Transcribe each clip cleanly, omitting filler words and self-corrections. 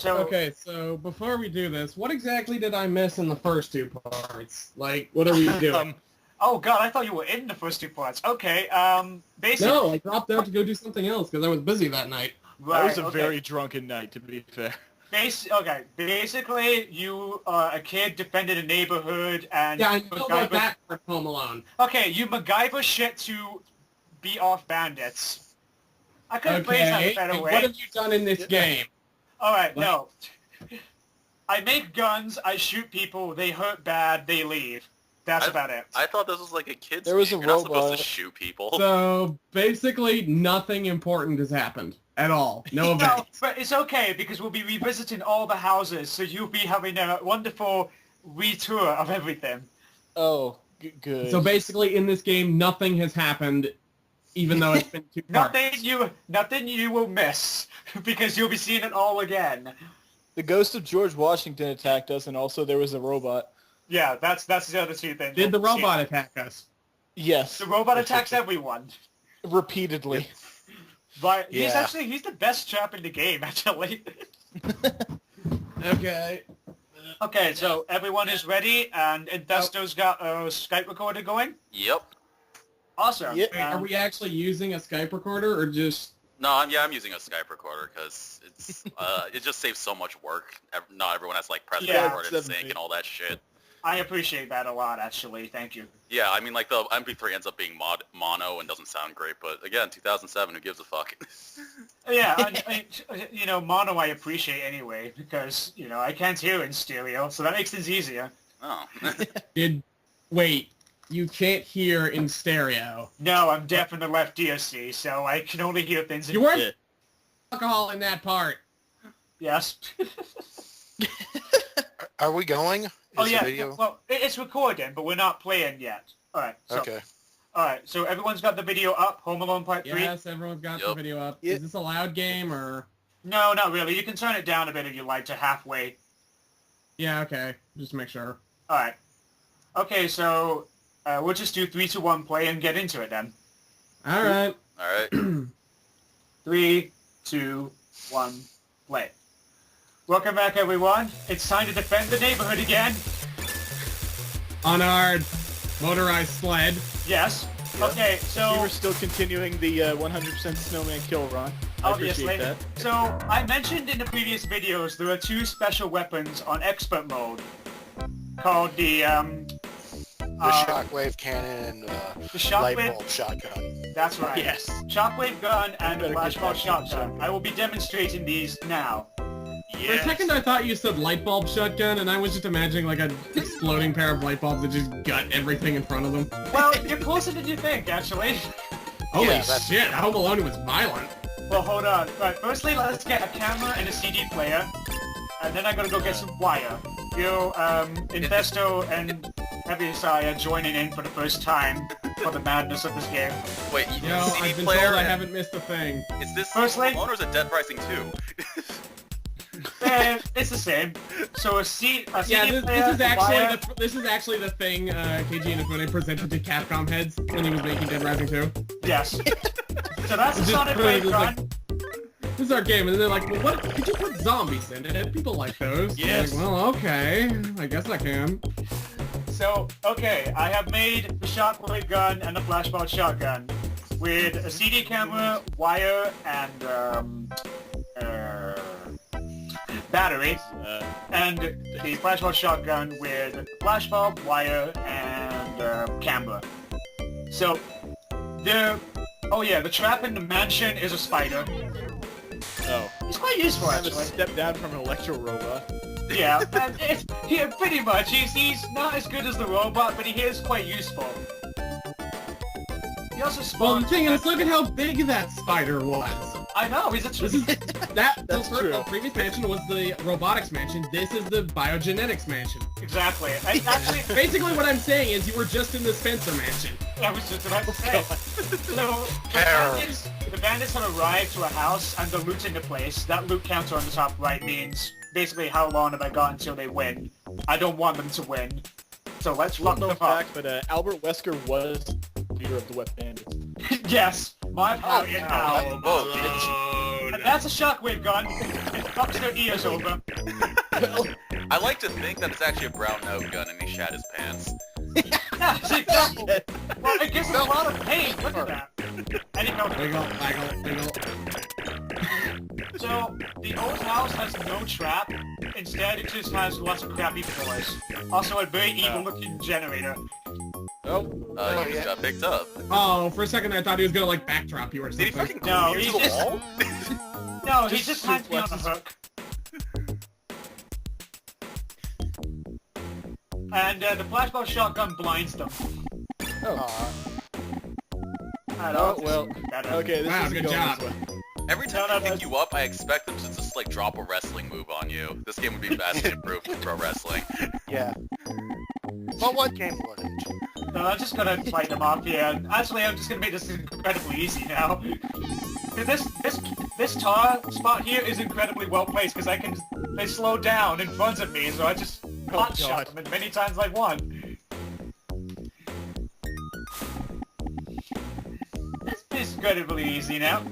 So Okay, so before we do this, what exactly did I miss in the first two parts? Like, what are we doing? Oh god, I thought you were in the first two parts. Okay, basically... No, I dropped out to go do something else because I was busy that night. Right, That was a okay. very drunken night, to be fair. Okay, basically, you are a kid defended a neighborhood and... Yeah, I know about that part Home Alone. Okay, you MacGyver shit to beat off bandits. I could have phrased that a better and way. what have you done in this game? Alright, What? no. I make guns, I shoot people, they hurt bad, they leave. That's about it. I thought this was like a kid's There was game. a You're not supposed robot. to shoot people. So, basically, nothing important has happened. At all. No No, events. but it's okay, because we'll be revisiting all the houses, so you'll be having a wonderful retour of everything. Oh, good. So basically, in this game, nothing has happened, even though it's been two parts. Nothing you will miss, because you'll be seeing it all again. The ghost of George Washington attacked us, and also there was a robot. Yeah, that's the other two things. Did the We'll see. robot attack us? Yes. The robot attacks everyone. Repeatedly. But Yeah. he's the best chap in the game, actually. Okay. Okay, so everyone is ready, and Intesto's got a Skype recorder going? Yep. Awesome. Yeah. Wait, are we actually using a Skype recorder, or just... No, I'm using a Skype recorder because it's it just saves so much work. Not everyone has to like press Yeah, record and sync definitely. and all that shit. I appreciate that a lot, actually. Thank you. Yeah, I mean like the MP3 ends up being mono and doesn't sound great, but again, 2007, who gives a fuck? Yeah, mono I appreciate anyway, because, I can't hear in stereo, so that makes things easier. Oh. Wait, you can't hear in stereo. No, I'm deaf in the left ear, see, so I can only hear things in... You weren't alcohol in that part. Yes. Are we going? Is Oh, the yeah, video? well, it's recording, but we're not playing yet. Alright, so... Okay. Alright, so everyone's got the video up, Home Alone Part 3? Yes, everyone's got the Yep. video up. Yeah. Is this a loud game, or... No, not really. You can turn it down a bit if you like to halfway. Yeah, okay. Just to make sure. Alright. Okay, so we'll just do 3, 2, 1 play and get into it then. Alright. All right. 3, 2, 1, play. Welcome back, everyone. It's time to defend the neighborhood again. On our motorized sled. Yes. Okay, so... We were still continuing the 100% snowman kill run. I Obviously. appreciate that. So, I mentioned in the previous videos there are 2 special weapons on expert mode called the Shockwave cannon and the light shockwave. bulb shotgun. That's right. Yes. Shockwave gun and the Better get flashball that shotgun. shotgun. I will be demonstrating these now. For a second, I thought you said light bulb shotgun, and I was just imagining like an exploding pair of light bulbs that just gut everything in front of them. Well, you're closer than you think, actually. Holy Yeah, that's- shit, Home Alone was violent. Well, hold on. Right, firstly, let's get a camera and a CD player, and then I'm gonna go get some wire. You, Infesto and Heavisai are joining in for the first time for the madness of this game. Wait, You know, CD I've been player? told I haven't missed a thing. Is this Firstly- Home Alone or is it Dead Rising 2? It's the same. So a CD Yeah, player, wire. this is actually the thing KG Inafune presented to Capcom heads when he was making Dead Rising 2. Yes. So that's a Just Sonic put it Wave as, like, gun. This is our game, and then they're like, well, what? Could you put zombies in it? People like those. I'm Yes. like, well, okay. I guess I can. So, okay, I have made the shockwave gun and the flashball shotgun with a CD camera, wire, and battery, and the flashball shotgun with flashbulb, wire, and camera. So, the trap in the mansion is a spider. Oh. It's quite useful, Kind of a actually. step down from an electro robot. Yeah, and yeah, pretty much. He's not as good as the robot, but he is quite useful. He also Well, spawns... the thing is, look at how big that spider was. I know, he's a... This is that. That's the true. previous mansion was the robotics mansion. This is the biogenetics mansion. Exactly. And actually, Basically, what I'm saying is you were just in the Spencer mansion. I was just about to say. So, the bandits have arrived to a house and they're looting the place. That loot counter on the top right means basically how long have I got until they win. I don't want them to win. So let's Well, fuck no them fact, up. but Albert Wesker was leader of the Wet Bandits. Yes, my power now. Oh, bitch. And that's a shockwave gun. Box their ears over. I like to think that it's actually a brown note gun and he shat his pants. Yeah, exactly. Well, it gives us a lot of pain. Look at that. Anyhow, Wiggle. so the old house has no trap. Instead, it just has lots of crappy toys. Also, a very evil-looking generator. He just got picked up. Oh, for a second I thought he was gonna like backdrop you or Did he something. fucking No, glue you he to the just- wall? No, he just hands me on a hook. And the flashball shotgun blinds them. I Oh, don't well, better. okay, this Wow, isn't good going job. this way. Every time No, I no, pick no. you up, I expect them to just like drop a wrestling move on you. This game would be vastly improved with pro wrestling. Yeah. But what game wouldn't? No, I'm just gonna fight them off here. Actually, I'm just gonna make this incredibly easy now. This tar spot here is incredibly well placed because they slow down in front of me, so I just pot shot them as many times as I want. This is incredibly easy now.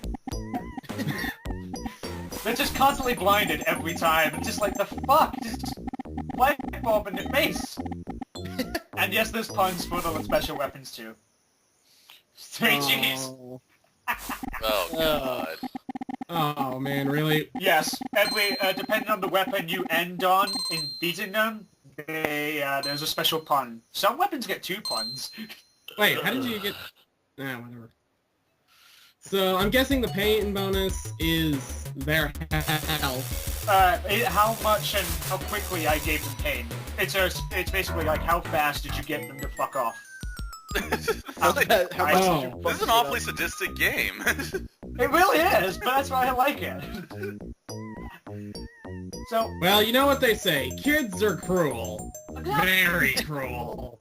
They're just constantly blinded every time. It's just like, the fuck? Just light bulb in the face. And yes, there's puns for the special weapons too. 3Gs. Oh god. Oh man, really? Yes, depending on the weapon you end on in beating them, there's a special pun. Some weapons get 2 puns. Wait, how did you get... whatever. So, I'm guessing the pain bonus is their health. How much and how quickly I gave them pain. It's basically like how fast did you get them to fuck off. How much did you Oh. This is an awfully sadistic game. It really is, but that's why I like it. So, Well, you know what they say. Kids are cruel. Very cruel.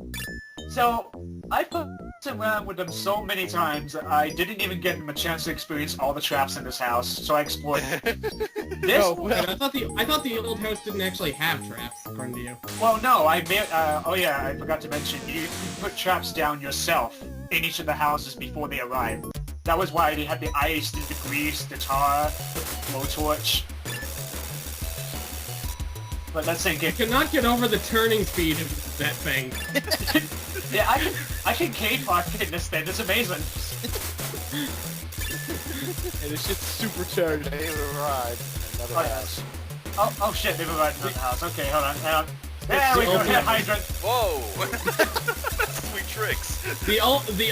So, I put around with them so many times that I didn't even get them a chance to experience all the traps in this house, so I explored this. Oh, Wait, I thought the old house didn't actually have traps, according to you. Well, no, I made, oh yeah, I forgot to mention, you put traps down yourself in each of the houses before they arrive. That was why they had the ice, the grease, the tar, the blowtorch. But let's think I it. cannot get over the turning speed of that thing. Yeah, I can K-park in this thing, it's amazing. And this shit's supercharged. They arrived in another Oh, yeah. house. Oh shit, they've arrived in the house. Okay, hold on, hang on. There we go, hit hydrant. Whoa! Sweet tricks. The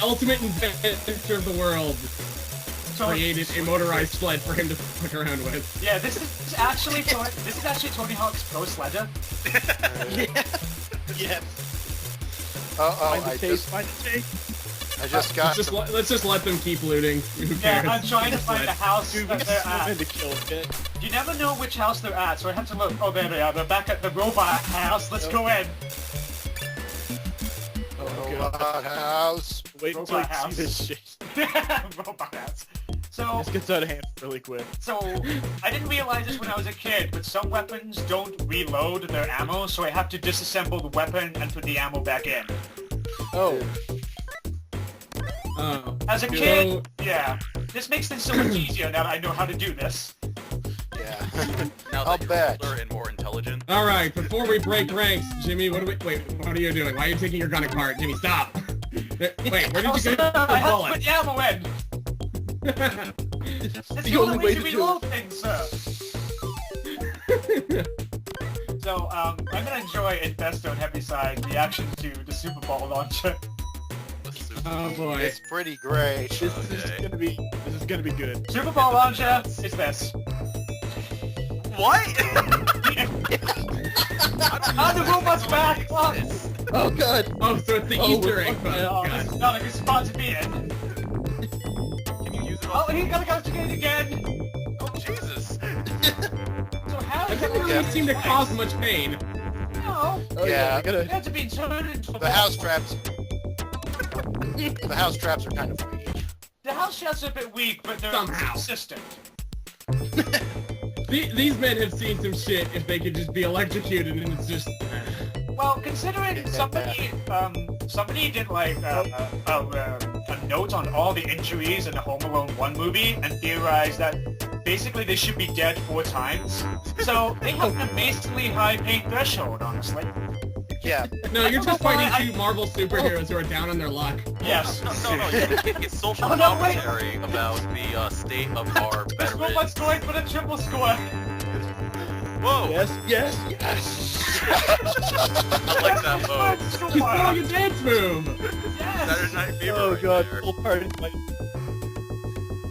ultimate inventor of the world So, created a motorized sled for him to fuck around with. yeah, this is actually Tony Hawk's Pro Sledger. Yes. Uh-oh, Find the taste, find the taste. I just got Let's just let them keep looting. Who Yeah, cares? I'm trying to find the house Dude, that we they're got at. to kill, okay? You never know which house they're at, so I have to look. Oh, there they are. They're back at the robot house. Let's go in. Oh, robot house. Wait until Robot you house. see this shit. Robot house. So, This gets out of hand really quick. I didn't realize this when I was a kid, but some weapons don't reload their ammo, so I have to disassemble the weapon and put the ammo back in. Oh. Oh. As a kid, yeah. This makes things so much easier now that I know how to do this. Yeah. Now I'll that you're bet. older and more intelligent. All right, before we break ranks, Jimmy, what are you doing? Why are you taking your gun apart? Jimmy, stop. Wait, where did you get the I have to bullet? put the ammo in. That's the only way to reload things, sir. So, I'm gonna enjoy Investo and Heavyside's reaction to the Super Bowl launcher. Oh boy. It's pretty great. This is gonna be good. Super Bowl launcher is this. What? Ah, the robot's back! Oh, Oh god. Oh, so it's the Easter egg. oh, God. this is not a good spot to be in. Can you use it Oh, on... he's gonna go to it again! Oh, Jesus. So how That is didn't really seem to cause much pain. No, Oh Yeah. we gotta... you have to be turned into a The house traps. The house traps are kind of weak. The house shots are a bit weak, but they're Somehow. consistent. These men have seen some shit if they could just be electrocuted and it's just... Well, considering somebody did like a note on all the injuries in the Home Alone 1 movie and theorized that basically they should be dead 4 times. So they have an amazingly high pain threshold, honestly. Yeah. No, you're just Why fighting 2 Marvel superheroes who are down on their luck. Yes. No. It's social Oh, no, wait. commentary about the state of our This robot's veterans. going for the triple score. Whoa! Yes. I like that mode. He's throwing a dance move! Yes. Saturday Night Fever Oh right god, there. full party fight.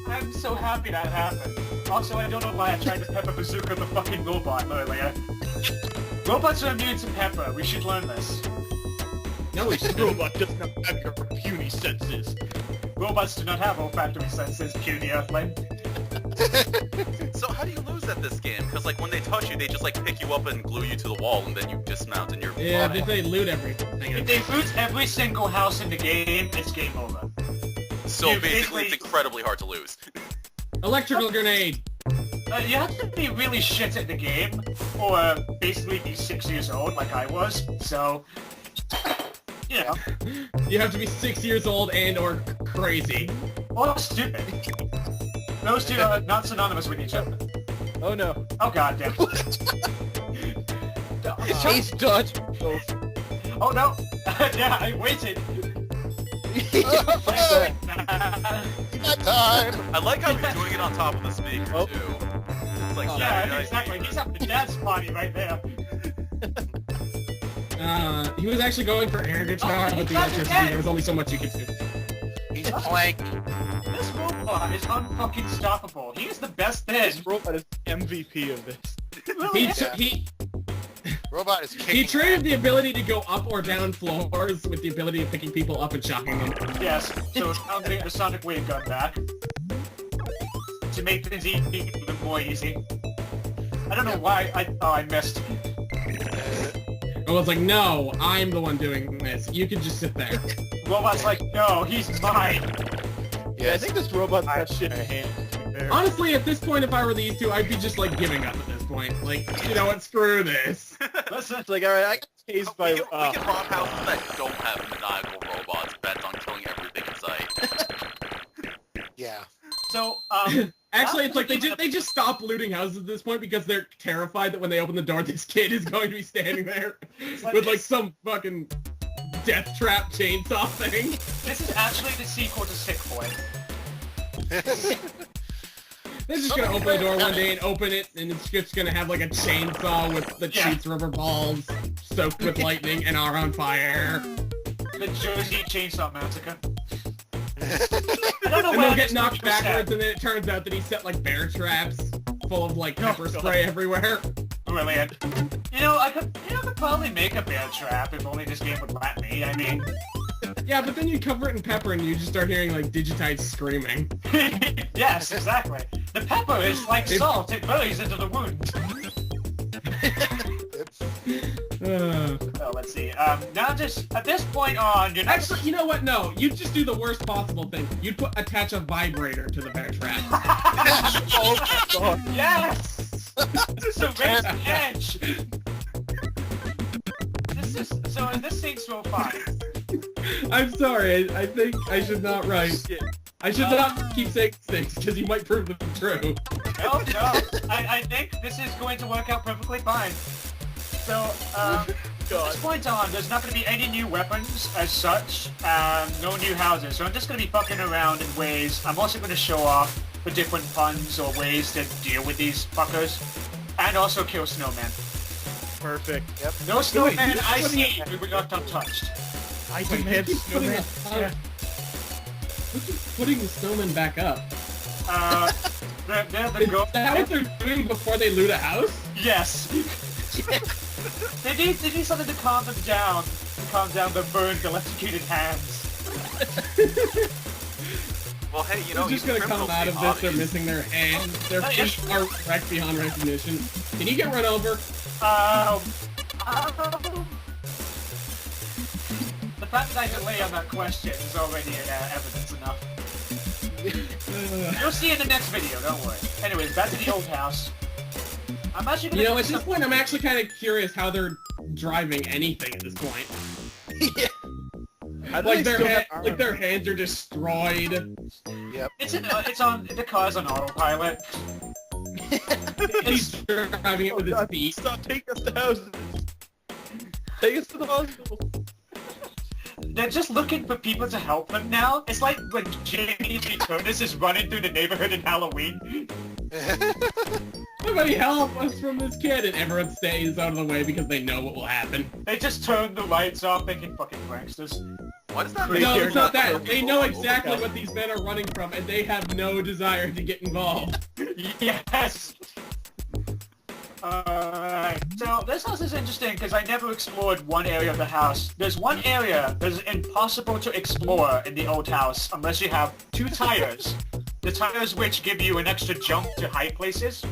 I'm so happy that happened. Also, I don't know why I tried to pepper bazooka the fucking robot earlier. Robots are immune to pepper. We should learn this. No, we This should. robot doesn't have your puny senses. Robots do not have olfactory senses, puny earthling. So how do you lose at this game? Because like when they touch you, they just like pick you up and glue you to the wall, and then you dismount and you're Yeah, fine. if they loot everything. If they loot every single house in the game, it's game over. So you basically, basically- it's incredibly hard to lose. Electrical grenade! You have to be really shit at the game, or basically be 6 years old like I was, so... You know, You have to be 6 years old and or crazy. or stupid. Those two are not synonymous with each other. Oh no. Oh god damn. He's dodge. Oh no! Yeah, I waited. That time. I like how he's doing it on top of the speaker Oh. too. It's like Saturday Yeah, Night exactly. Fever. He's having a dance party right there. He was actually going for air guitar, Oh, but the he's electricity, dead. there was only so much you could do. He's playing. This robot is unfucking stoppable. He is the best thing. This robot is MVP of this. He, Yeah. Robot is kicking. he traded the ability to go up or down floors with the ability of picking people up and shocking them. Yes, so I'm gonna get the sonic wave gun back. To make things even more easy. I don't know why I missed. I was like, no, I'm the one doing this. You can just sit there. Robot's like, no, he's mine. Yeah, I think this robot's got shit in hand. Honestly, at this point, if I were these two, I'd be just, like, giving up at this point. Like, you know what, screw this. Listen, It's like, alright, I got tased by... We can rob houses that don't have maniacal robots bent on killing everything in sight. Yeah. so, Actually, it's like they just stop looting houses at this point because they're terrified that when they open the door, this kid is going to be standing there with, like, some fucking death trap chainsaw thing. this is actually the sequel to Sick Boy. They're just gonna open the door one day and open it, and it's just gonna have like a chainsaw with that Yeah. shoots rubber balls soaked with lightning and are on fire. The Jersey Chainsaw Massacre. I don't know And why they'll this get knocked movie was backwards, sad. and then it turns out that he set like bear traps full of like pepper spray everywhere. Brilliant. You know, I could probably make a bear trap if only this game would let me. I mean, Yeah, but then you cover it in pepper and you just start hearing like digitized screaming. yes, exactly. The pepper is like salt; it buries into the wound. Oh, let's see. Now just at this point on, your next. Actually, you know what? No, you just do the worst possible thing. You'd attach a vibrator to the bear trap. Oh, God. Yes. So raise the edge. This seems so fun. I'm sorry. I think I should not write. I should not keep saying things because you might prove them true. No, I think this is going to work out perfectly fine. So, from this point on, there's not going to be any new weapons as such, no new houses. So I'm just going to be fucking around in ways. I'm also going to show off the different puns or ways to deal with these fuckers. And also kill snowmen. Perfect. Yep. No snowmen I see, we were not untouched. I demand snowman. Who's putting the snowman back up? They're the Is go- that what they're doing before they loot a house? Yes. They need something to calm them down. To calm down their burned, electrocuted hands. Well, hey, you know, They're just these gonna come criminals out need of this, they're hobbies. missing their hands, their Oh, yeah. feet are wrecked beyond recognition. Can you get run over? The fact that I delay on that question is already evidence enough. You'll see in the next video, don't worry. Anyways, back to the old house. I'm actually gonna You know, do at this some- point, I'm actually kind of curious how they're driving anything at this point. How do Like they their still have like their hands are destroyed. Yep. It's on the car's on autopilot. He's driving it with his feet. Stop, take us to houses. Take us to the hospital. They're just looking for people to help them now. It's like when Jamie Lee Curtis is running through the neighborhood in Halloween. Somebody help us from this kid, and everyone stays out of the way because they know what will happen. They just turn the lights off, thinking fucking pranksters. Why does that No, it's not that. They know people exactly what these men are running from, and they have no desire to get involved. Yes! Alright, so this house is interesting because I never explored one area of the house. There's one area that is impossible to explore in the old house unless you have 2 tires. The tires which give you an extra jump to high places.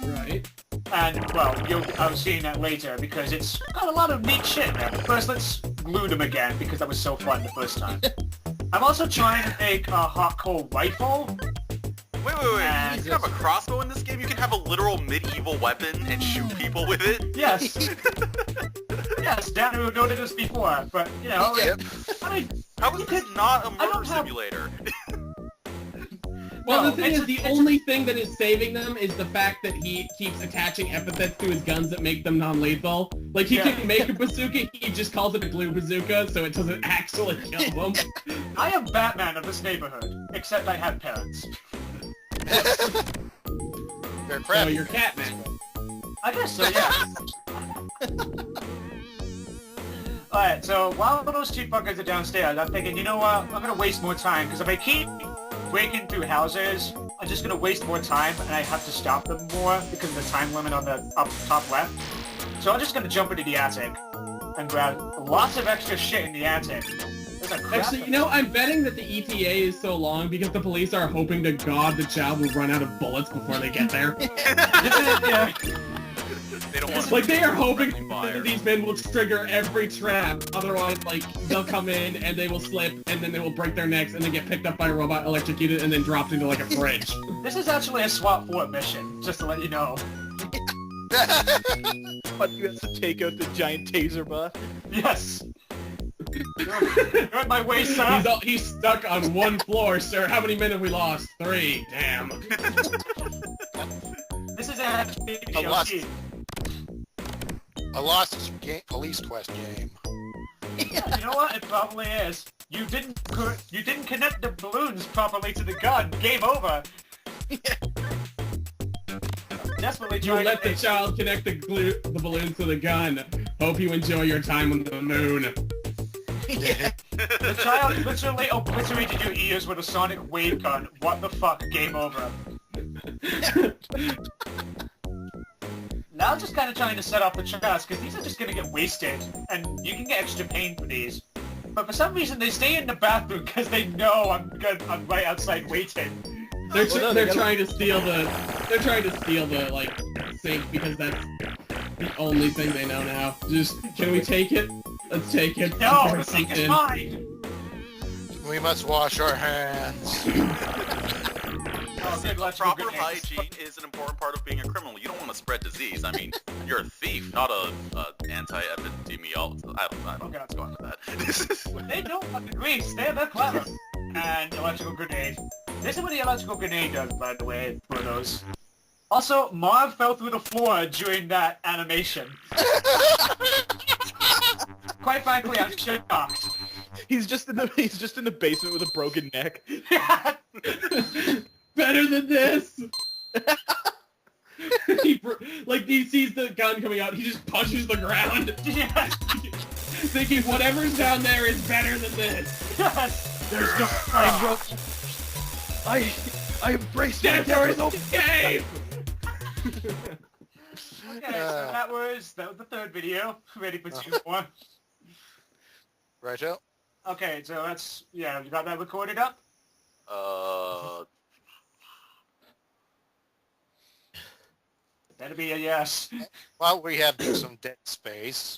Right. And, well, I'll see that later because it's got a lot of neat shit there. First, let's glue them again because that was so fun the first time. I'm also trying to make a hot coal rifle. Wait. You can have a crossbow in this game? You can have a literal medieval weapon and shoot people with it? Yes. Yes, Dan who noted this before, but, you know, Yep. I mean, How is this not a I murder don't have- simulator? Well, No, the thing it's is, the it's only thing that is saving them is the fact that he keeps attaching epithets to his guns that make them non-lethal. Like, he Yeah. can make a bazooka, he just calls it a glue bazooka, so it doesn't actually kill them. I am Batman of this neighborhood, except I have parents. They're So crappy. you're Catman. I guess so, yeah. Alright, so while those 2 fuckers are downstairs, I'm thinking, you know what, I'm gonna waste more time, because if I keep breaking through houses, I'm just gonna waste more time, and I have to stop them more because of the time limit on the top left. So I'm just gonna jump into the attic and grab lots of extra shit in the attic. There's a crap Actually, you know, I'm betting that the ETA is so long because the police are hoping to God the child will run out of bullets before they get there. This is, yeah. They don't want Like, they are hoping fire. that these men will trigger every trap. Otherwise, like, they'll come in and they will slip and then they will break their necks and then get picked up by a robot, electrocuted, and then dropped into, like, a fridge. This is actually a SWAT 4 mission, just to let you know. But you have to take out the giant taser butt. Yes! You're at my way, sir! He's stuck on 1 floor, sir. How many men have we lost? 3. Damn. This is actually A lot. POC. A lost police quest game. Yeah, you know what? It probably is. You didn't connect the balloons properly to the gun. Game over. Desperately You trying let to the child connect the balloon to the gun. Hope you enjoy your time on the moon. The child literally obliterated your ears with a sonic wave gun. What the fuck? Game over. Now I'm just kind of trying to set up the traps, because these are just going to get wasted, and you can get extra pain for these. But for some reason, they stay in the bathroom because they know I'm right outside waiting. They're trying to steal the like sink because that's the only thing they know now. Just, can we take it? Let's take it. No, Or the sink is something. mine! We must wash our hands. Oh, good luck, Proper good eggs. hygiene is an important part of being a criminal. You don't want to spread disease. I mean, you're a thief, not a anti-epidemiologist. I don't know what's going to that. They don't fucking grease. They're clever. And electrical grenade. This is what the electrical grenade does, by the way, for those. Also, Marv fell through the floor during that animation. Quite frankly, I'm shocked. He's just in the basement with a broken neck. Better than this. He sees the gun coming out. He just punches the ground, Yes. thinking whatever's down there is better than this. Yes. There's no I embrace There is no game. Okay, so that was the 3rd video. Ready for 2 more. Righto. Okay, so that's, yeah, you got that recorded up? Better be a yes. Well, we have some dead space.